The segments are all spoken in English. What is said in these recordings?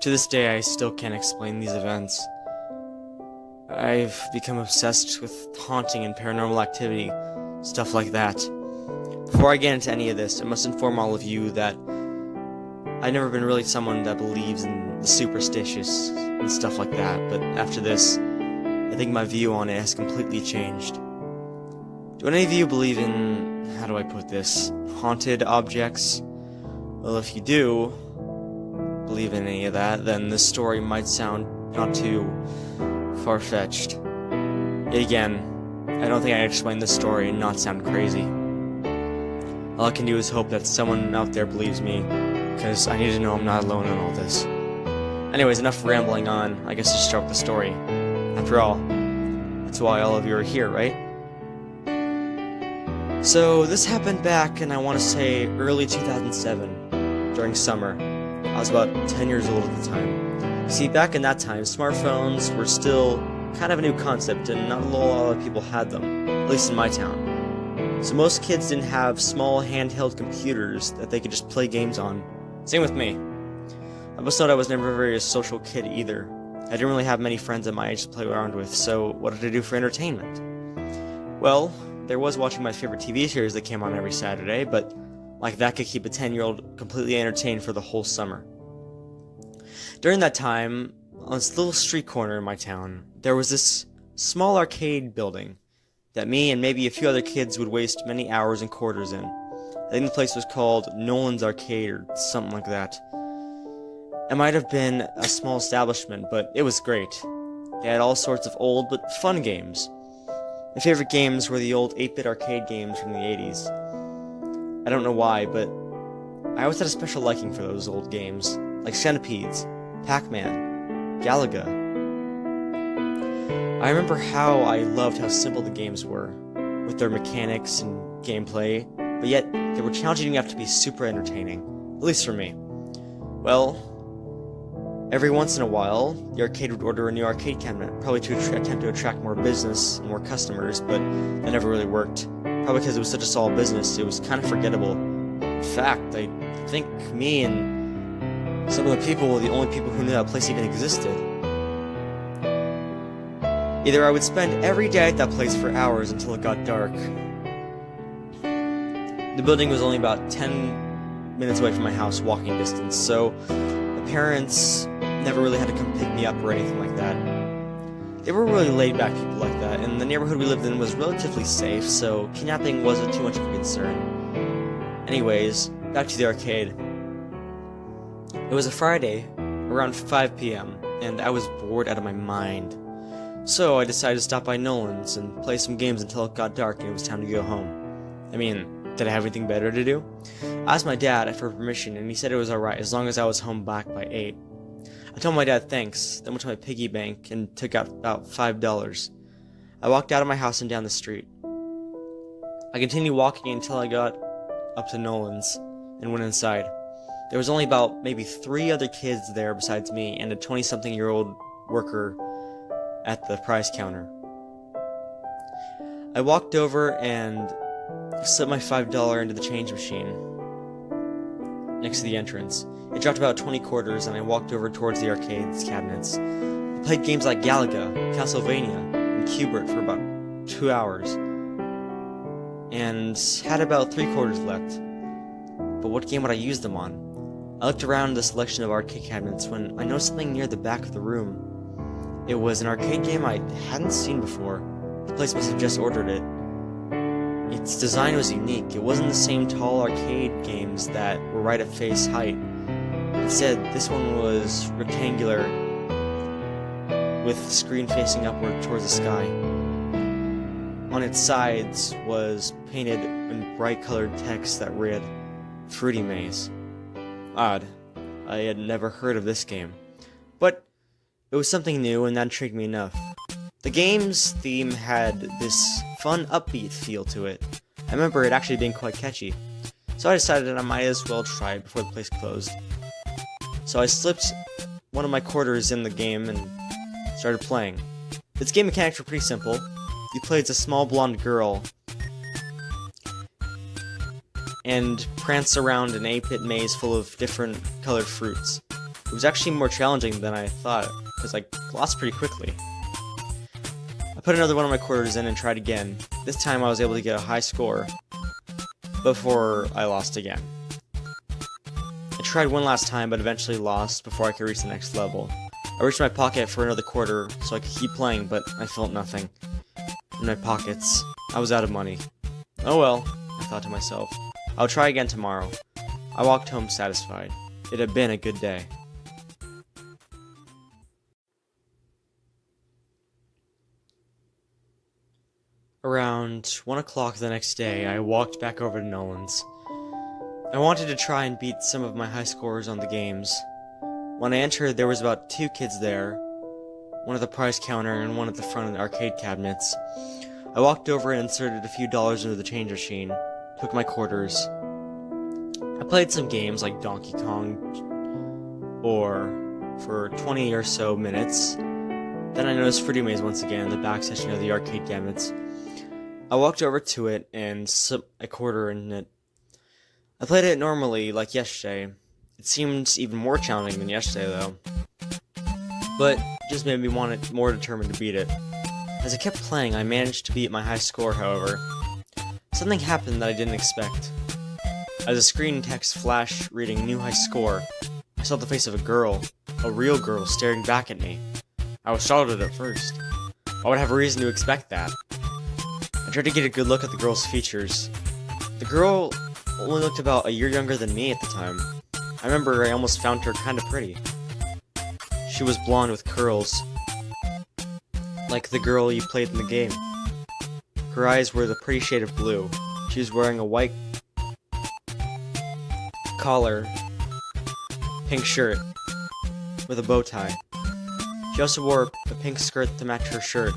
To this day, I still can't explain these events. I've become obsessed with haunting and paranormal activity, stuff like that. Before I get into any of this, I must inform all of you that I've never been really someone that believes in the superstitious and stuff like that, but after this, I think my view on it has completely changed. Do any of you believe in, how do I put this, haunted objects? Well, if you do believe in any of that, then this story might sound not too far-fetched. Again, I don't think I can explain this story and not sound crazy. All I can do is hope that someone out there believes me, because I need to know I'm not alone in all this. Anyways, enough rambling on. I guess just start with the story. After all, that's why all of you are here, right? So, this happened back in, I want to say, early 2007, during summer. I was about 10 years old at the time. See, back in that time, smartphones were still kind of a new concept, and not a lot of people had them, at least in my town. So most kids didn't have small handheld computers that they could just play games on. Same with me. I must note I was never a very social kid either. I didn't really have many friends at my age to play around with, so what did I do for entertainment? Well, there was watching my favorite TV series that came on every Saturday, but like that could keep a 10-year-old completely entertained for the whole summer. During that time, on this little street corner in my town, there was this small arcade building that me and maybe a few other kids would waste many hours and quarters in. I think the place was called Nolan's Arcade or something like that. It might have been a small establishment, but it was great. They had all sorts of old but fun games. My favorite games were the old 8-bit arcade games from the 80s. I don't know why, but I always had a special liking for those old games, like Centipedes, Pac-Man, Galaga. I remember how I loved how simple the games were, with their mechanics and gameplay, but yet they were challenging enough to be super entertaining, at least for me. Well, every once in a while, the arcade would order a new arcade cabinet, probably to attempt to attract more business and more customers, but that never really worked. Probably because it was such a small business, it was kind of forgettable. In fact, I think me and some of the people were the only people who knew that place even existed. Either I would spend every day at that place for hours until it got dark. The building was only about 10 minutes away from my house walking distance, so my parents never really had to come pick me up or anything like that. They were really laid-back people like that, and the neighborhood we lived in was relatively safe, so kidnapping wasn't too much of a concern. Anyways, back to the arcade. It was a Friday, around 5 p.m., and I was bored out of my mind. So I decided to stop by Nolan's and play some games until it got dark and it was time to go home. I mean, did I have anything better to do? I asked my dad for permission, and he said it was alright as long as I was home back by 8. I told my dad thanks, then went to my piggy bank and took out about $5. I walked out of my house and down the street. I continued walking until I got up to Nolan's and went inside. There was only about maybe 3 other kids there besides me and a 20-something-year-old worker at the prize counter. I walked over and slipped my $5 into the change machine next to the entrance. It dropped about 20 quarters, and I walked over towards the arcade's cabinets. I played games like Galaga, Castlevania, and Q*bert for about 2 hours, and had about 3 quarters left. But what game would I use them on? I looked around the selection of arcade cabinets when I noticed something near the back of the room. It was an arcade game I hadn't seen before. The place must have just ordered it. Its design was unique. It wasn't the same tall arcade games that were right at face height. Instead, this one was rectangular, with the screen facing upward towards the sky. On its sides was painted in bright colored text that read, "Fruity Maze." Odd. I had never heard of this game. But it was something new, and that intrigued me enough. The game's theme had this fun, upbeat feel to it. I remember it actually being quite catchy. So I decided that I might as well try it before the place closed. So I slipped one of my quarters in the game and started playing. Its game mechanics were pretty simple. You played as a small blonde girl and prance around an 8-bit maze full of different colored fruits. It was actually more challenging than I thought, because I lost pretty quickly. I put another one of my quarters in and tried again. This time I was able to get a high score before I lost again. I tried one last time, but eventually lost before I could reach the next level. I reached my pocket for another quarter so I could keep playing, but I felt nothing in my pockets. I was out of money. Oh well, I thought to myself. I'll try again tomorrow. I walked home satisfied. It had been a good day. Around 1 o'clock the next day, I walked back over to Nolan's. I wanted to try and beat some of my high scores on the games. When I entered, there was about 2 kids there, one at the prize counter and one at the front of the arcade cabinets. I walked over and inserted a few dollars into the change machine, took my quarters. I played some games like Donkey Kong for 20 or so minutes. Then I noticed Fruity Maze once again in the back section of the arcade cabinets. I walked over to it and slipped a quarter in it. I played it normally, like yesterday. It seemed even more challenging than yesterday, though. But just made me more determined to beat it. As I kept playing, I managed to beat my high score, however. Something happened that I didn't expect. As a screen text flashed reading new high score, I saw the face of a real girl, staring back at me. I was startled at first. I would have a reason to expect that. I tried to get a good look at the girl's features. The girl only looked about a year younger than me at the time. I remember I almost found her kinda pretty. She was blonde with curls, like the girl you played in the game. Her eyes were the pretty shade of blue. She was wearing a white collar, pink shirt, with a bow tie. She also wore a pink skirt to match her shirt.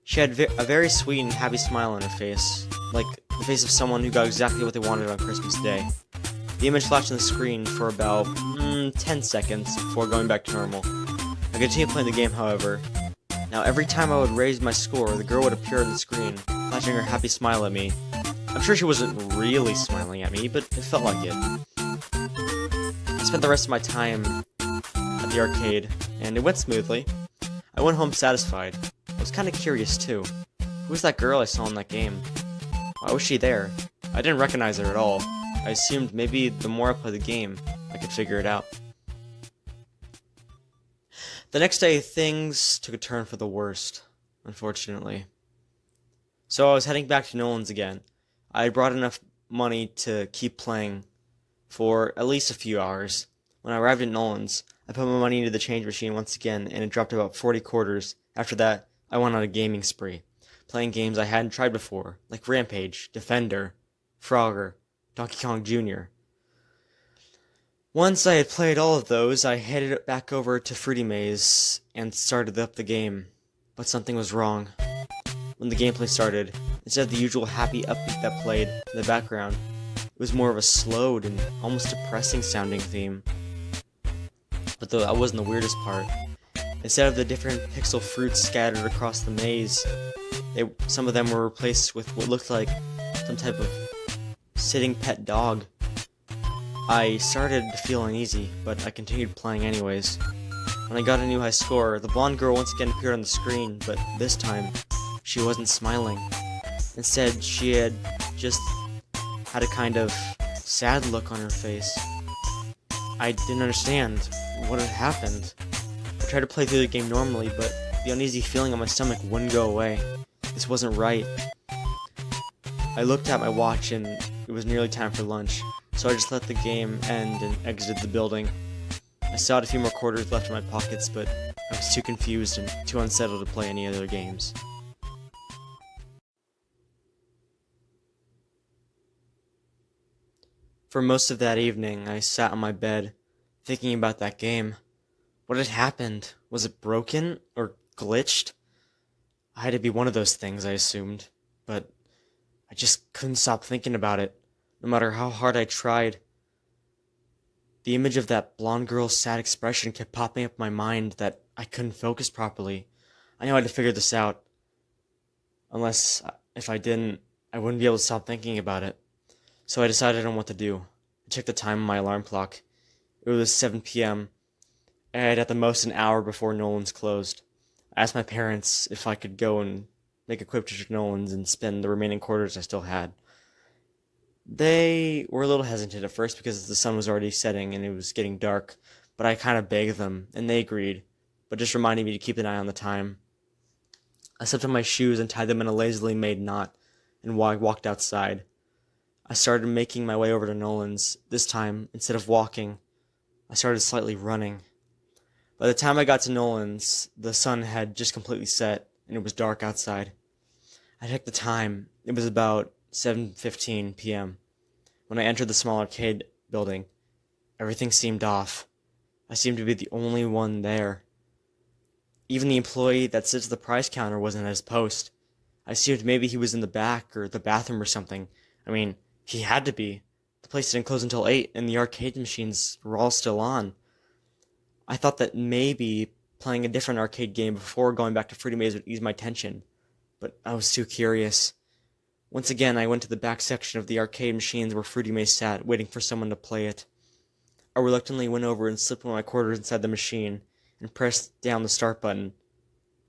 She had a very sweet and happy smile on her face, like the face of someone who got exactly what they wanted on Christmas Day. The image flashed on the screen for about 10 seconds before going back to normal. I continued playing the game, however. Now every time I would raise my score, the girl would appear on the screen, flashing her happy smile at me. I'm sure she wasn't really smiling at me, but it felt like it. I spent the rest of my time at the arcade, and it went smoothly. I went home satisfied. I was kinda curious too. Who was that girl I saw in that game? Why was she there? I didn't recognize her at all. I assumed maybe the more I played the game, I could figure it out. The next day, things took a turn for the worst, unfortunately. So I was heading back to Nolan's again. I had brought enough money to keep playing for at least a few hours. When I arrived at Nolan's, I put my money into the change machine once again, and it dropped about 40 quarters. After that, I went on a gaming spree, playing games I hadn't tried before, like Rampage, Defender, Frogger, Donkey Kong Jr. Once I had played all of those, I headed back over to Fruity Maze and started up the game. But something was wrong. When the gameplay started, instead of the usual happy upbeat that played in the background, it was more of a slowed and almost depressing sounding theme. But that wasn't the weirdest part. Instead of the different pixel fruits scattered across the maze, some of them were replaced with what looked like some type of sitting pet dog. I started to feel uneasy, but I continued playing anyways. When I got a new high score, the blonde girl once again appeared on the screen, but this time, she wasn't smiling. Instead, she had just had a kind of sad look on her face. I didn't understand what had happened. I tried to play through the game normally, but the uneasy feeling on my stomach wouldn't go away. This wasn't right. I looked at my watch and it was nearly time for lunch, so I just let the game end and exited the building. I still had a few more quarters left in my pockets, but I was too confused and too unsettled to play any other games. For most of that evening, I sat on my bed, thinking about that game. What had happened? Was it broken? Or glitched? I had to be one of those things, I assumed. But I just couldn't stop thinking about it, no matter how hard I tried. The image of that blonde girl's sad expression kept popping up in my mind that I couldn't focus properly. I knew I had to figure this out. Unless, if I didn't, I wouldn't be able to stop thinking about it. So I decided on what to do. I checked the time on my alarm clock. It It was 7 p.m. I had at the most an hour before Nolan's closed. I asked my parents if I could go and make a quick trip to Nolan's and spend the remaining quarters I still had. They were a little hesitant at first because the sun was already setting and it was getting dark, but I kind of begged them, and they agreed, but just reminded me to keep an eye on the time. I slipped on my shoes and tied them in a lazily made knot, and walked outside. I started making my way over to Nolan's. This time, instead of walking, I started slightly running. By the time I got to Nolan's, the sun had just completely set, and it was dark outside. I checked the time. It was about 7:15 p.m. When I entered the small arcade building, everything seemed off. I seemed to be the only one there. Even the employee that sits at the prize counter wasn't at his post. I assumed maybe he was in the back or the bathroom or something. I mean, he had to be. The place didn't close until 8, and the arcade machines were all still on. I thought that maybe playing a different arcade game before going back to Fruity Maze would ease my tension, but I was too curious. Once again, I went to the back section of the arcade machines where Fruity Maze sat, waiting for someone to play it. I reluctantly went over and slipped one of my quarters inside the machine and pressed down the start button.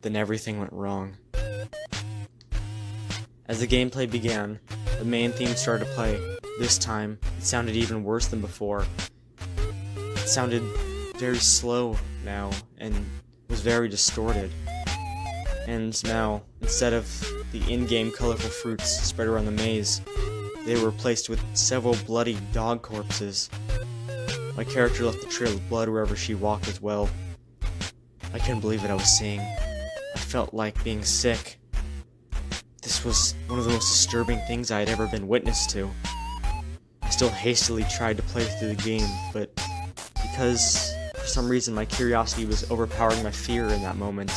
Then everything went wrong. As the gameplay began, the main theme started to play. This time, it sounded even worse than before. It sounded very slow now, and was very distorted. And now, instead of the in-game colorful fruits spread around the maze, they were replaced with several bloody dog corpses. My character left a trail of blood wherever she walked as well. I couldn't believe what I was seeing. I felt like being sick. This was one of the most disturbing things I had ever been witness to. I still hastily tried to play through the game, but because for some reason my curiosity was overpowering my fear in that moment.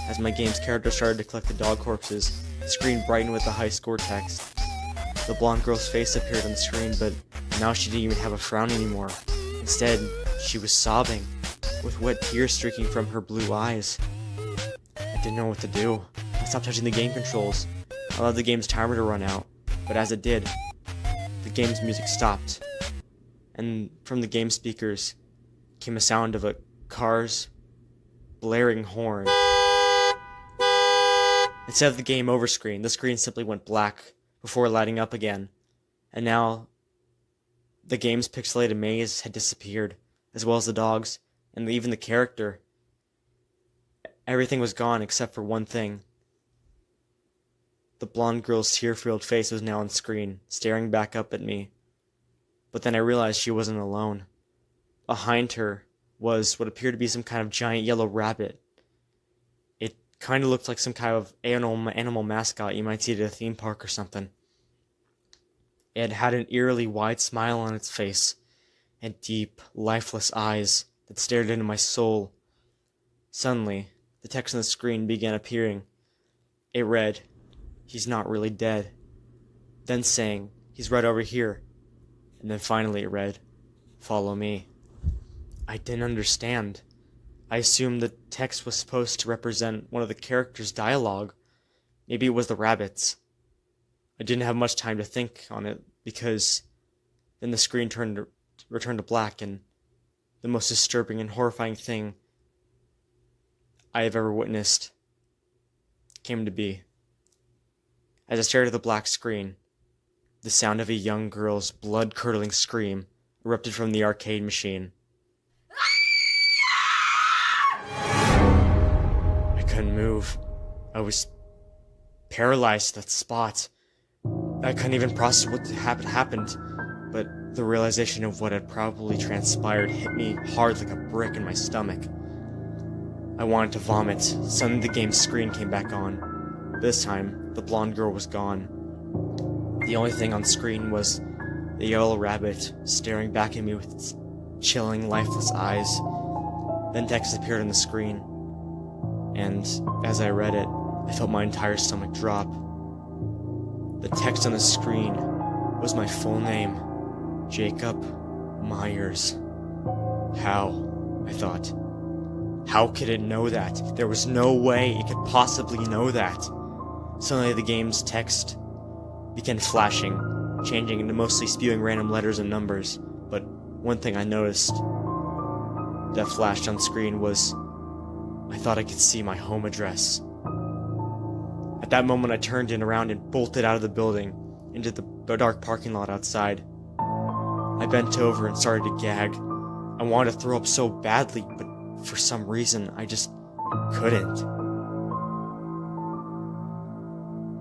As my game's character started to collect the dog corpses, the screen brightened with the high score text. The blonde girl's face appeared on the screen, but now she didn't even have a frown anymore. Instead, she was sobbing, with wet tears streaking from her blue eyes. I didn't know what to do. I stopped touching the game controls. I allowed the game's timer to run out, but as it did, the game's music stopped, and from the game speakers came a sound of a car's blaring horn. Instead of the game over screen, the screen simply went black before lighting up again, and now the game's pixelated maze had disappeared, as well as the dogs, and even the character. Everything was gone except for one thing. The blonde girl's tear-filled face was now on screen, staring back up at me. But then I realized she wasn't alone. Behind her was what appeared to be some kind of giant yellow rabbit. It kind of looked like some kind of animal mascot you might see at a theme park or something. It had an eerily wide smile on its face, and deep, lifeless eyes that stared into my soul. Suddenly, the text on the screen began appearing. It read, "He's not really dead." Then saying, "He's right over here." And then finally it read, "Follow me." I didn't understand. I assumed the text was supposed to represent one of the characters' dialogue. Maybe it was the rabbit's. I didn't have much time to think on it, because then the screen returned to black, and the most disturbing and horrifying thing I have ever witnessed came to be. As I stared at the black screen, the sound of a young girl's blood-curdling scream erupted from the arcade machine. I couldn't move. I was paralyzed at that spot. I couldn't even process what had happened, but the realization of what had probably transpired hit me hard like a brick in my stomach. I wanted to vomit. Suddenly the game's screen came back on. This time, the blonde girl was gone. The only thing on screen was the yellow rabbit staring back at me with its chilling, lifeless eyes. Then text appeared on the screen, and as I read it, I felt my entire stomach drop. The text on the screen was my full name, Jacob Myers. How? I thought. How could it know that? There was no way it could possibly know that. Suddenly the game's text began flashing, changing into mostly spewing random letters and numbers, but one thing I noticed that flashed on screen was, I thought I could see my home address. At that moment, I turned around and bolted out of the building into the dark parking lot outside. I bent over and started to gag. I wanted to throw up so badly, but for some reason, I just couldn't.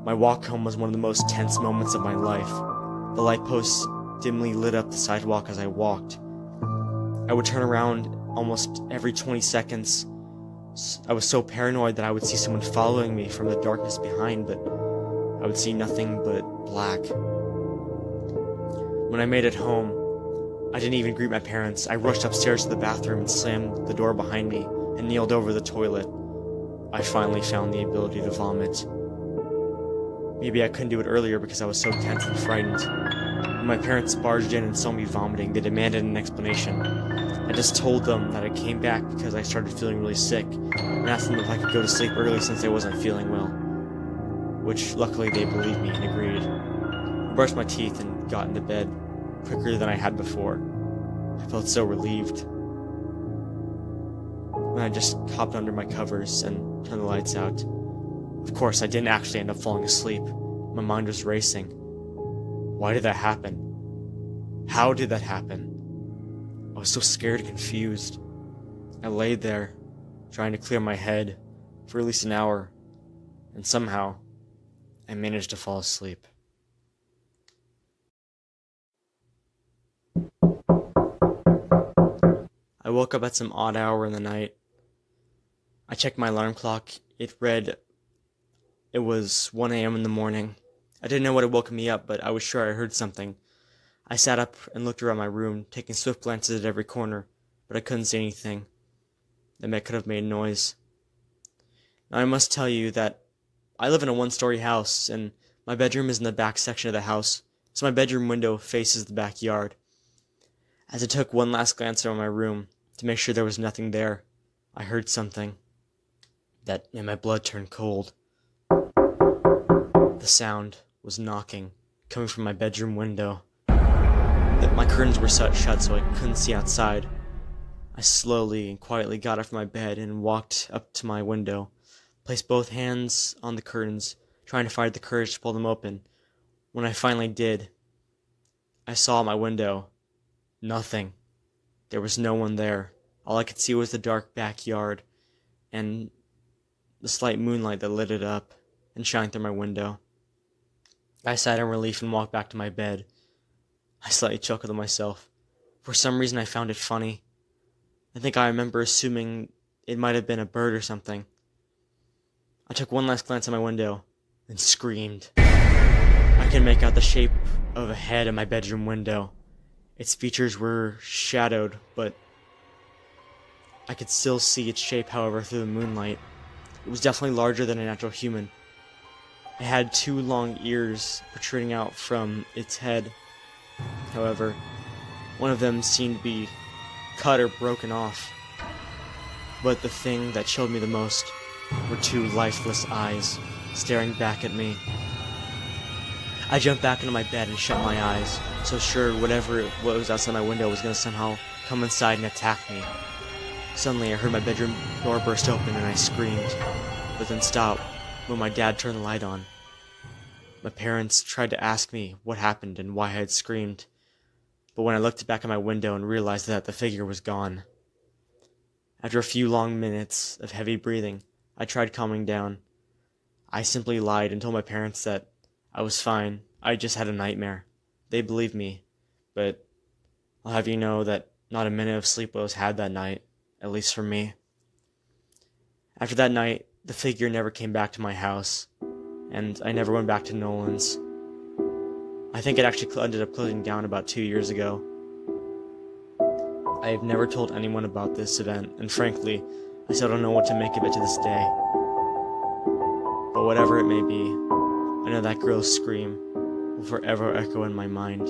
My walk home was one of the most tense moments of my life. The light posts dimly lit up the sidewalk as I walked. I would turn around almost every 20 seconds. I was so paranoid that I would see someone following me from the darkness behind, but I would see nothing but black. When I made it home, I didn't even greet my parents. I rushed upstairs to the bathroom and slammed the door behind me and kneeled over the toilet. I finally found the ability to vomit. Maybe I couldn't do it earlier because I was so tense and frightened. When my parents barged in and saw me vomiting, they demanded an explanation. I just told them that I came back because I started feeling really sick, and asked them if I could go to sleep early since I wasn't feeling well. Which, luckily, they believed me and agreed. I brushed my teeth and got into bed quicker than I had before. I felt so relieved. When I just hopped under my covers and turned the lights out. Of course, I didn't actually end up falling asleep. My mind was racing. Why did that happen? How did that happen? I was so scared and confused. I laid there, trying to clear my head for at least an hour, and somehow, I managed to fall asleep. I woke up at some odd hour in the night. I checked my alarm clock. It read it was 1 a.m. in the morning. I didn't know what had woken me up, but I was sure I heard something. I sat up and looked around my room, taking swift glances at every corner, but I couldn't see anything that could have made noise. Now I must tell you that I live in a one-story house, and my bedroom is in the back section of the house, so my bedroom window faces the backyard. As I took one last glance around my room to make sure there was nothing there, I heard something that made my blood turn cold. The sound was knocking, coming from my bedroom window. My curtains were shut so I couldn't see outside. I slowly and quietly got up from my bed and walked up to my window, placed both hands on the curtains, trying to find the courage to pull them open. When I finally did, I saw my window. Nothing. There was no one there. All I could see was the dark backyard and the slight moonlight that lit it up and shined through my window. I sighed in relief and walked back to my bed. I slightly chuckled to myself. For some reason I found it funny. I think I remember assuming it might have been a bird or something. I took one last glance at my window and screamed. I could make out the shape of a head in my bedroom window. Its features were shadowed, but I could still see its shape, however, through the moonlight. It was definitely larger than a natural human. It had 2 long ears protruding out from its head. However, one of them seemed to be cut or broken off. But the thing that chilled me the most were 2 lifeless eyes staring back at me. I jumped back into my bed and shut my eyes, so sure whatever was outside my window was going to somehow come inside and attack me. Suddenly I heard my bedroom door burst open and I screamed, but then stopped when my dad turned the light on. My parents tried to ask me what happened and why I had screamed, but when I looked back at my window and realized that the figure was gone. After a few long minutes of heavy breathing, I tried calming down. I simply lied and told my parents that I was fine, I just had a nightmare. They believed me, but I'll have you know that not a minute of sleep was had that night, at least for me. After that night, the figure never came back to my house, and I never went back to Nolan's. I think it actually ended up closing down about 2 years ago. I have never told anyone about this event, and frankly, I still don't know what to make of it to this day. But whatever it may be, I know that girl's scream will forever echo in my mind.